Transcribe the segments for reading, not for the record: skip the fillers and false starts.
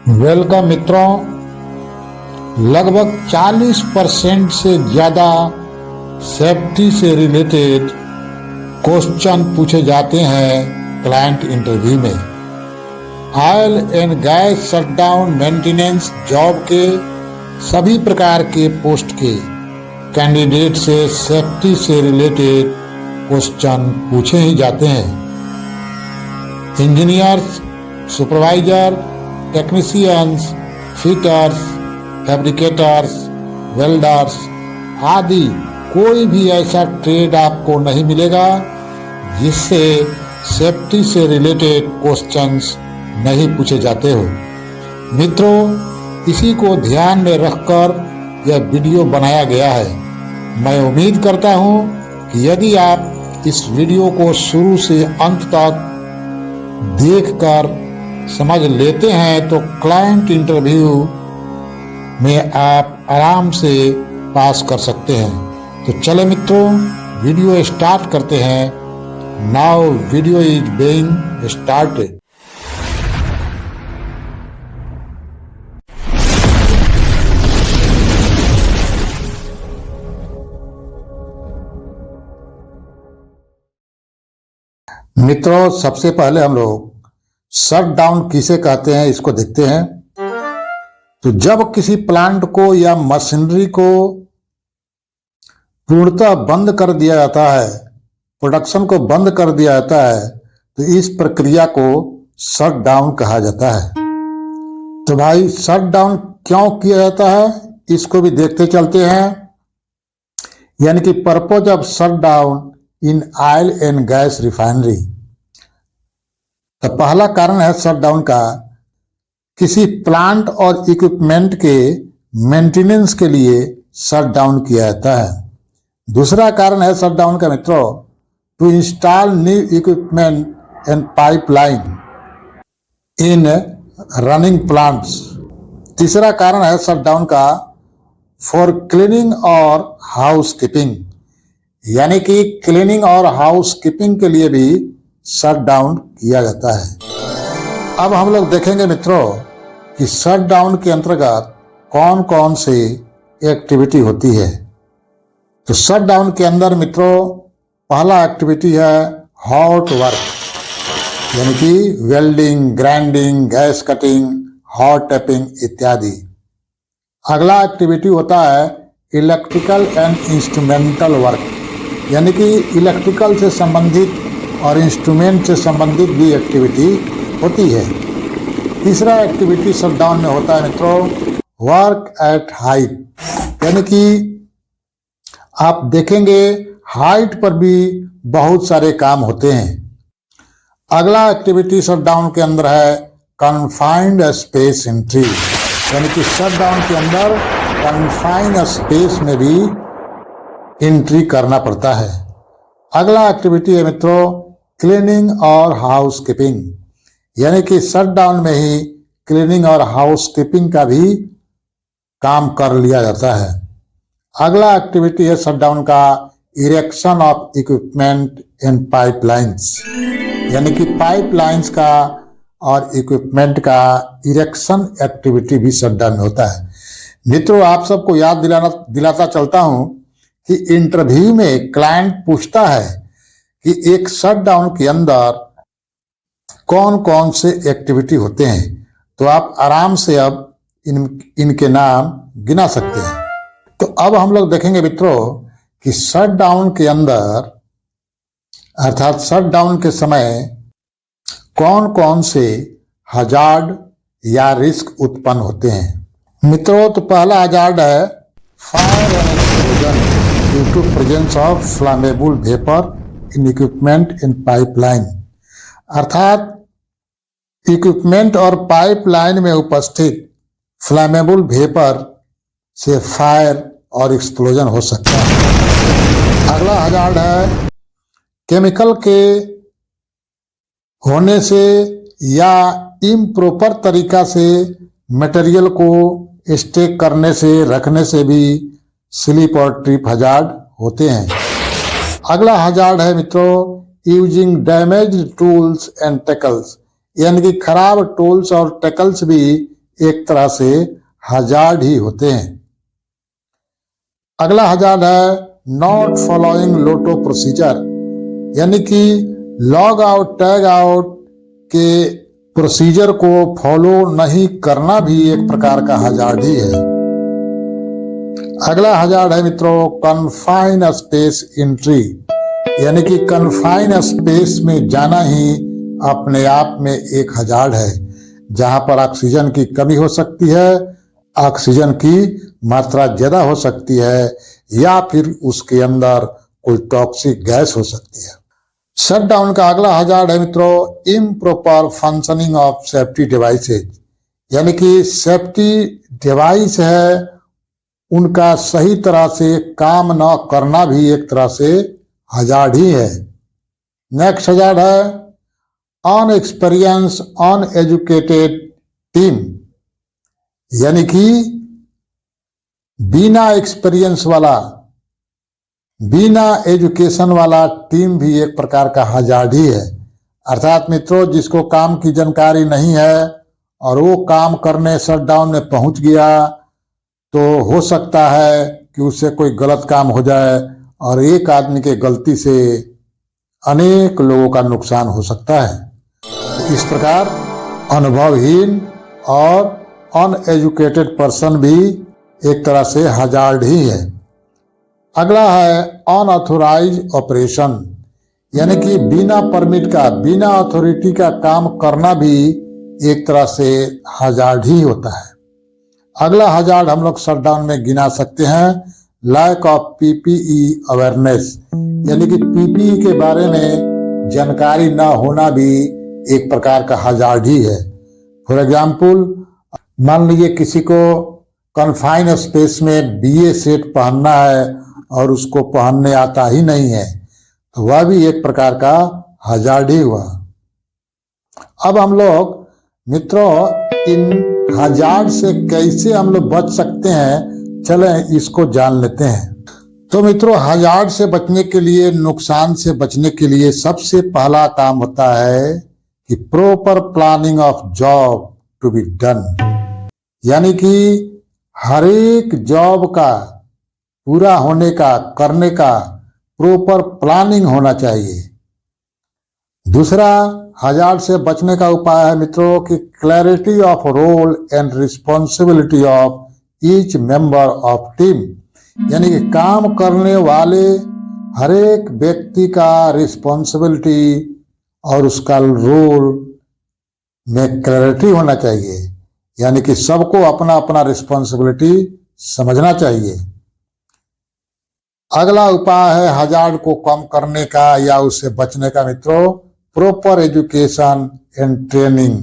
Welcome मित्रों, लगभग 40% से ज़्यादा सेफ्टी से रिलेटेड क्वेश्चन पूछे जाते हैं क्लाइंट इंटरव्यू में। Oil and gas shutdown maintenance job के सभी प्रकार के पोस्ट के कैंडिडेट से सेफ्टी से रिलेटेड क्वेश्चन पूछे ही जाते हैं। Engineers, supervisor, technicians, fitters, fabricators, welders आदि कोई भी ऐसा ट्रेड आपको नहीं मिलेगा जिससे सेफ्टी से रिलेटेड क्वेश्चंस नहीं पूछे जाते हो। मित्रों, इसी को ध्यान में रखकर यह वीडियो बनाया गया है। मैं उम्मीद करता हूं कि यदि आप इस वीडियो को शुरू से अंत तक देखकर समझ लेते हैं तो क्लाइंट इंटरव्यू में आप आराम से पास कर सकते हैं। तो चले मित्रों, वीडियो स्टार्ट करते हैं। Now video is being started. मित्रों, सबसे पहले हम लोग शट डाउन किसे कहते हैं इसको देखते हैं। तो जब किसी प्लांट को या मशीनरी को पूर्णतः बंद कर दिया जाता है, प्रोडक्शन को बंद कर दिया जाता है, तो इस प्रक्रिया को शट डाउन कहा जाता है। तो भाई, शट डाउन क्यों किया जाता है इसको भी देखते चलते हैं। यानी कि purpose of shut down in oil and gas refinery. तो पहला कारण है शट डाउन का, किसी प्लांट और इक्विपमेंट के मेंटेनेंस के लिए शट डाउन किया जाता है। दूसरा कारण है शट डाउन का मित्रों, to install new equipment and pipeline in running plants. तीसरा कारण है शट डाउन का, फॉर क्लीनिंग और हाउस कीपिंग। यानी कि क्लीनिंग और हाउस कीपिंग के लिए भी शट डाउन किया जाता है। अब हम लोग देखेंगे मित्रों कि शट डाउन के अंतर्गत कौन कौन सी एक्टिविटी होती है। तो शट डाउन के अंदर मित्रों पहला एक्टिविटी है हॉट वर्क, यानी कि welding, grinding, gas cutting, hot tapping इत्यादि। अगला एक्टिविटी होता है इलेक्ट्रिकल एंड इंस्ट्रूमेंटल वर्क, यानी कि इलेक्ट्रिकल से संबंधित और इंस्ट्रूमेंट से संबंधित भी एक्टिविटी होती है। तीसरा एक्टिविटी शट डाउन में होता है मित्रों वर्क एट हाइट, यानी कि आप देखेंगे हाइट पर भी बहुत सारे काम होते हैं। अगला एक्टिविटी शट डाउन के अंदर है कन्फाइंड स्पेस एंट्री, यानी कि शट डाउन के अंदर कन्फाइंड स्पेस में भी एंट्री करना पड़ता है। अगला एक्टिविटी है मित्रों क्लीनिंग और हाउस कीपिंग, यानी कि शट डाउन में ही क्लीनिंग और हाउस कीपिंग का भी काम कर लिया जाता है। अगला एक्टिविटी है शट डाउन का erection of equipment and pipelines, यानी कि पाइपलाइंस का और इक्विपमेंट का इरेक्शन एक्टिविटी भी शट डाउन में होता है। मित्रों, आप सबको याद दिलाता चलता हूं कि इंटरव्यू में क्लाइंट पूछता है कि एक शट डाउन के अंदर कौन कौन से एक्टिविटी होते हैं, तो आप आराम से अब इनके नाम गिना सकते हैं। तो अब हम लोग देखेंगे मित्रों कि शट डाउन के अंदर अर्थात शट डाउन के समय कौन कौन से हजार्ड या रिस्क उत्पन्न होते हैं। मित्रों, तो पहला हजार्ड है fire and explosion due to presence of flammable vapour in equipment in pipeline. अर्थात इक्विपमेंट और पाइपलाइन में उपस्थित फ्लामेबल वेपर से फायर और एक्सप्लोजन हो सकता है। अगला हजार्ड है केमिकल के होने से या इम्प्रॉपर तरीका से मटेरियल को स्टेक करने से, रखने से भी स्लिप और ट्रिप हजार्ड होते हैं। अगला हजार्ड है मित्रों using damaged tools and tackles, यानी कि खराब टूल्स और टैकल्स भी एक तरह से हजार्ड ही होते हैं। अगला हजार्ड है नॉट फॉलोइंग लोटो प्रोसीजर, यानी कि लॉग आउट टैग आउट के प्रोसीजर को फॉलो नहीं करना भी एक प्रकार का हजार्ड ही है। अगला हजार्ड है मित्रों कन्फाइन स्पेस एंट्री, यानी कि कन्फाइन स्पेस में जाना ही अपने आप में एक हजार्ड है, जहां पर ऑक्सीजन की कमी हो सकती है, ऑक्सीजन की मात्रा ज्यादा हो सकती है, या फिर उसके अंदर कोई टॉक्सिक गैस हो सकती है। शटडाउन का अगला हजार्ड है मित्रों improper functioning of safety devices, यानी कि सेफ्टी डिवाइस है उनका सही तरह से काम न करना भी एक तरह से हजार्ड ही है। नेक्स्ट हजार्ड है अनएक्सपीरियंस अनएजुकेटेड टीम, यानी कि बिना एक्सपीरियंस वाला, बिना एजुकेशन वाला टीम भी एक प्रकार का हजार्ड ही है। अर्थात मित्रों जिसको काम की जानकारी नहीं है और वो काम करने शटडाउन में पहुंच गया तो हो सकता है कि उससे कोई गलत काम हो जाए और एक आदमी के गलती से अनेक लोगों का नुकसान हो सकता है। इस प्रकार अनुभवहीन और अनएजुकेटेड पर्सन भी एक तरह से हजार्ड ही है। अगला है अनऑथोराइज ऑपरेशन, यानी कि बिना परमिट का, बिना अथॉरिटी का काम करना भी एक तरह से हजार्ड ही होता है। अगला हजार्ड हम लोग शटडाउन में गिना सकते हैं लैक ऑफ पीपीई अवेयरनेस, यानी कि पीपीई के बारे में जानकारी न होना भी एक प्रकार का हजार्ड ही है। फॉर एग्जाम्पल मान लीजिए किसी को कन्फाइन स्पेस में बीए सेट पहनना है और उसको पहनने आता ही नहीं है, तो वह भी एक प्रकार का हजार्ड ही हुआ। अब हम लोग मित्रों इन हजार्ड से कैसे हम लोग बच सकते हैं, चलें इसको जान लेते हैं। तो मित्रों हजार्ड से बचने के लिए, नुकसान से बचने के लिए सबसे पहला काम होता है कि proper planning of job to be done, यानी कि हर एक जॉब का पूरा होने का, करने का प्रॉपर प्लानिंग होना चाहिए। दूसरा हजार्ड से बचने का उपाय है मित्रों कि clarity of role and responsibility of each member of team, यानी कि काम करने वाले हर एक व्यक्ति का रिस्पॉन्सिबिलिटी और उसका रोल में क्लैरिटी होना चाहिए, यानी कि सबको अपना अपना रिस्पॉन्सिबिलिटी समझना चाहिए। अगला उपाय है हजार्ड को कम करने का या उससे बचने का मित्रों प्रॉपर एजुकेशन एंड ट्रेनिंग,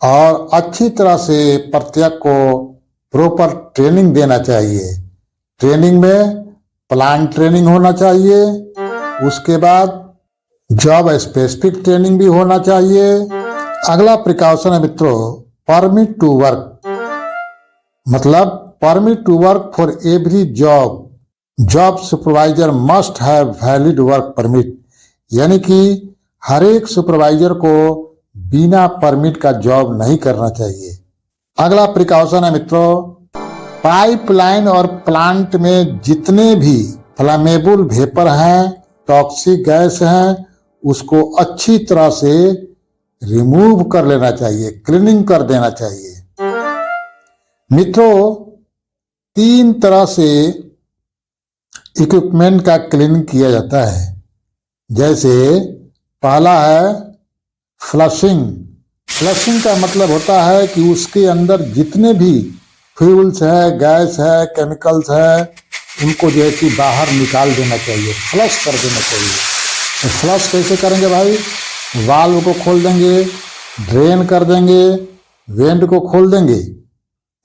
और अच्छी तरह से प्रत्येक को प्रॉपर ट्रेनिंग देना चाहिए। ट्रेनिंग में प्लान ट्रेनिंग होना चाहिए, उसके बाद जॉब स्पेसिफिक ट्रेनिंग भी होना चाहिए। अगला प्रिकॉशन है मित्रों परमिट टू वर्क, मतलब permit to work for every job, job supervisor must have valid work permit, यानी कि हर एक सुपरवाइजर को बिना परमिट का जॉब नहीं करना चाहिए। अगला प्रिकॉशन है मित्रों पाइपलाइन और प्लांट में जितने भी फ्लेमेबल वेपर हैं, टॉक्सिक गैस हैं, उसको अच्छी तरह से रिमूव कर लेना चाहिए, क्लीनिंग कर देना चाहिए। मित्रों 3 तरह से इक्विपमेंट का क्लीनिंग किया जाता है, जैसे पहला है फ्लशिंग। फ्लशिंग का मतलब होता है कि उसके अंदर जितने भी फ्यूल्स है, गैस है, केमिकल्स है, उनको जो है कि बाहर निकाल देना चाहिए, फ्लश कर देना चाहिए। तो फ्लश कैसे करेंगे भाई, वाल्व को खोल देंगे, ड्रेन कर देंगे, वेंट को खोल देंगे,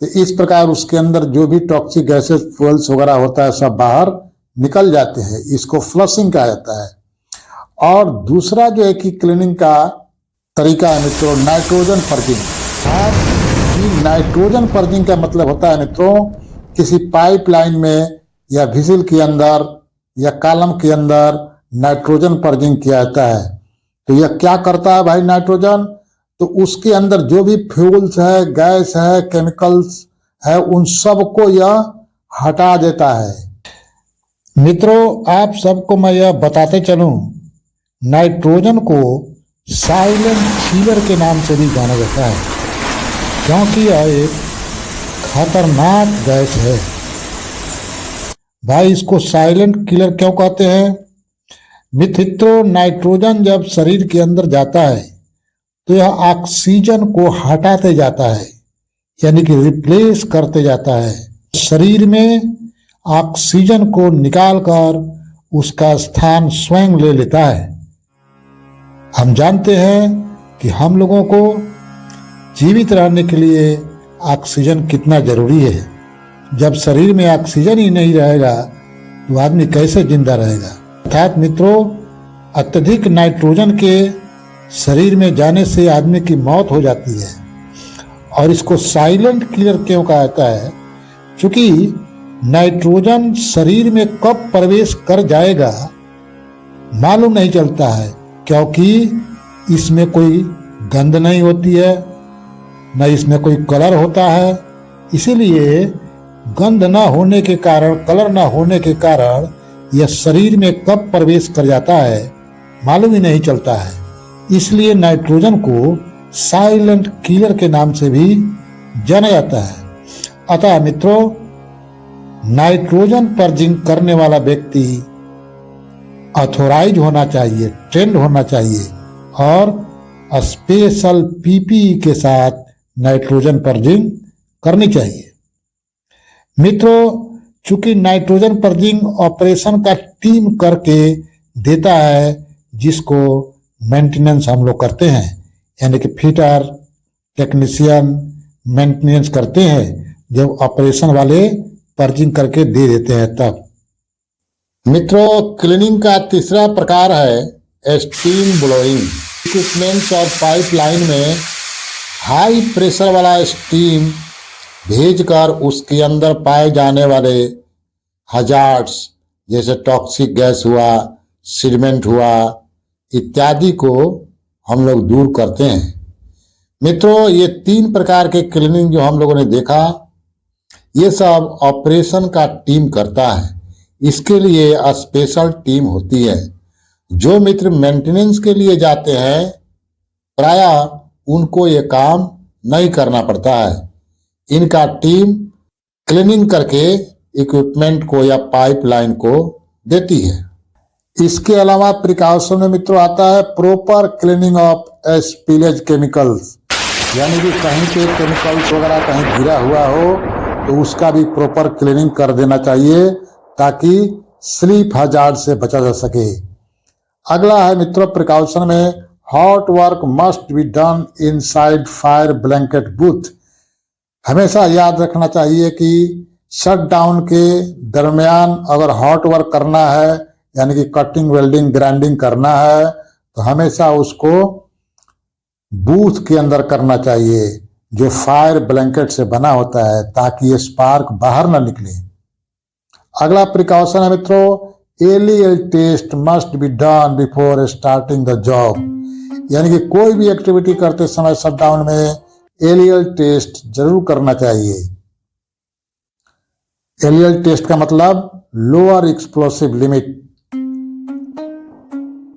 तो इस प्रकार उसके अंदर जो भी टॉक्सिक गैसेस, फ्यूल्स वगैरह होता है सब बाहर निकल जाते हैं, इसको फ्लशिंग कहा जाता है। और दूसरा जो है कि क्लीनिंग का तरीका है मित्रों नाइट्रोजन पर्जिंग। नाइट्रोजन पर्जिंग का मतलब होता है मित्रों किसी पाइपलाइन में या विजिल के अंदर या कॉलम के अंदर नाइट्रोजन पर्जिंग किया जाता है। तो यह क्या करता है भाई नाइट्रोजन, तो उसके अंदर जो भी फ्यूल्स है, गैस है, केमिकल्स है, उन सबको यह हटा देता है। मित्रों, आप सबको मैं यह बताते चलूं, नाइट्रोजन को साइलेंट किलर के नाम से भी जाना जाता है, क्योंकि यह एक खतरनाक गैस है। भाई, इसको साइलेंट किलर क्यों कहते हैं? मित्रों, नाइट्रोजन जब शरीर के अंदर जाता है तो यह ऑक्सीजन को हटाते जाता है, यानी कि रिप्लेस करते जाता है। शरीर में ऑक्सीजन को निकालकर उसका स्थान स्वयं ले लेता है। हम जानते हैं कि हम लोगों को जीवित रहने के लिए ऑक्सीजन कितना जरूरी है। जब शरीर में ऑक्सीजन ही नहीं रहेगा तो आदमी कैसे जिंदा रहेगा? अर्थात मित्रों, अत्यधिक नाइट्रोजन के शरीर में जाने से आदमी की मौत हो जाती है। और इसको साइलेंट किलर क्यों कहा जाता है? क्योंकि नाइट्रोजन शरीर में कब प्रवेश कर जाएगा मालूम नहीं चलता है, क्योंकि इसमें कोई गंध नहीं होती है, न इसमें कोई कलर होता है। इसीलिए गंध न होने के कारण, कलर न होने के कारण यह शरीर में कब प्रवेश कर जाता है मालूम ही नहीं चलता है। इसलिए नाइट्रोजन को साइलेंट किलर के नाम से भी जाना जाता है। अतः मित्रों, नाइट्रोजन पर्जिंग करने वाला व्यक्ति ऑथोराइज होना चाहिए, ट्रेंड होना चाहिए और स्पेशल पीपीई के साथ नाइट्रोजन पर्जिंग करनी चाहिए। मित्रों, चूंकि नाइट्रोजन पर्जिंग ऑपरेशन का टीम करके देता है, जिसको मेंटेनेंस हम लोग करते हैं, यानी कि फिटर, टेक्नीशियन मेंटेनेंस करते हैं, जब ऑपरेशन वाले पर्जिंग करके दे देते हैं तब। मित्रों, क्लीनिंग का तीसरा प्रकार है स्टीम ब्लोइंग। इक्विपमेंट्स और पाइपलाइन में हाई प्रेशर वाला स्टीम भेजकर उसके अंदर पाए जाने वाले हजार्ड्स, जैसे टॉक्सिक गैस हुआ, सीडमेंट हुआ इत्यादि को हम लोग दूर करते हैं। मित्रों, ये 3 प्रकार के क्लीनिंग जो हम लोगों ने देखा, ये सब ऑपरेशन का टीम करता है। इसके लिए स्पेशल टीम होती है। जो मित्र मेंटेनेंस के लिए जाते हैं, प्रायः उनको ये काम नहीं करना पड़ता है। इनका टीम क्लीनिंग करके इक्विपमेंट को या पाइपलाइन को देती है। इसके अलावा प्रिकॉशन में मित्रों आता है proper cleaning of spillage chemicals, यानी कि कहीं पे केमिकल्स वगैरह कहीं गिरा हुआ हो तो उसका भी प्रॉपर क्लीनिंग कर देना चाहिए, ताकि स्लीप हजार्ड से बचा जा सके। अगला है मित्रों प्रिकॉशन में hot work must be done inside fire blanket booth. हमेशा याद रखना चाहिए कि शट डाउन के दरमियान अगर हॉट वर्क करना है, यानी कि कटिंग, वेल्डिंग, ग्राइंडिंग करना है, तो हमेशा उसको बूथ के अंदर करना चाहिए, जो फायर ब्लैंकेट से बना होता है, ताकि ये स्पार्क बाहर ना निकले। अगला प्रिकॉशन है मित्रों LEL test must be done before starting the job, यानी कि कोई भी एक्टिविटी करते समय शटडाउन में एलईएल टेस्ट जरूर करना चाहिए। एलईएल टेस्ट का मतलब लोअर एक्सप्लोसिव लिमिट।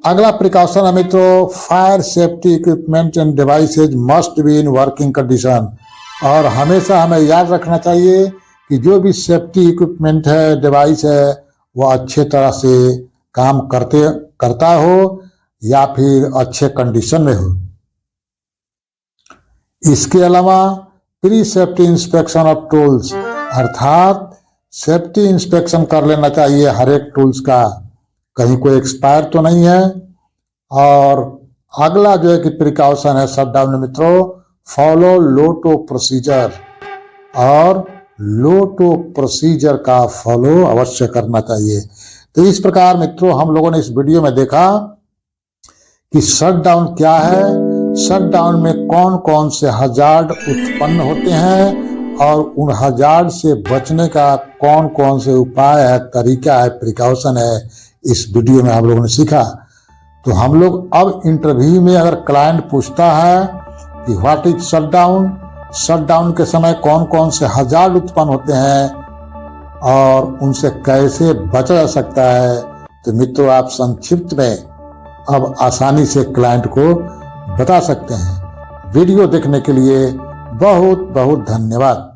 अगला प्रिकॉशन है मित्रों fire safety equipment and devices must be in working condition, और हमेशा हमें याद रखना चाहिए कि जो भी सेफ्टी इक्विपमेंट है, डिवाइस है, वो अच्छे तरह से काम करता हो या फिर अच्छे कंडीशन में हो। इसके अलावा pre safety inspection of tools, अर्थात सेफ्टी इंस्पेक्शन कर लेना चाहिए हर एक टूल्स का, कहीं कोई एक्सपायर तो नहीं है। और अगला जो है कि प्रिकॉशन है शटडाउन में मित्रों फॉलो लोटो प्रोसीजर, और लोटो प्रोसीजर का फॉलो अवश्य करना चाहिए। तो इस प्रकार मित्रों हम लोगों ने इस वीडियो में देखा कि शटडाउन क्या है, शटडाउन में कौन कौन से हजार्ड उत्पन्न होते हैं, और उन हजार्ड से बचने का कौन कौन से उपाय है, तरीका है, प्रिकॉशन है, इस वीडियो में हम लोगों ने सीखा। तो हम लोग अब इंटरव्यू में अगर क्लाइंट पूछता है कि व्हाट इज शटडाउन, शटडाउन के समय कौन कौन से हजार्ड उत्पन्न होते हैं और उनसे कैसे बचा जा सकता है। तो मित्रों, आप संक्षिप्त में अब आसानी से क्लाइंट को बता सकते हैं। वीडियो देखने के लिए बहुत बहुत धन्यवाद।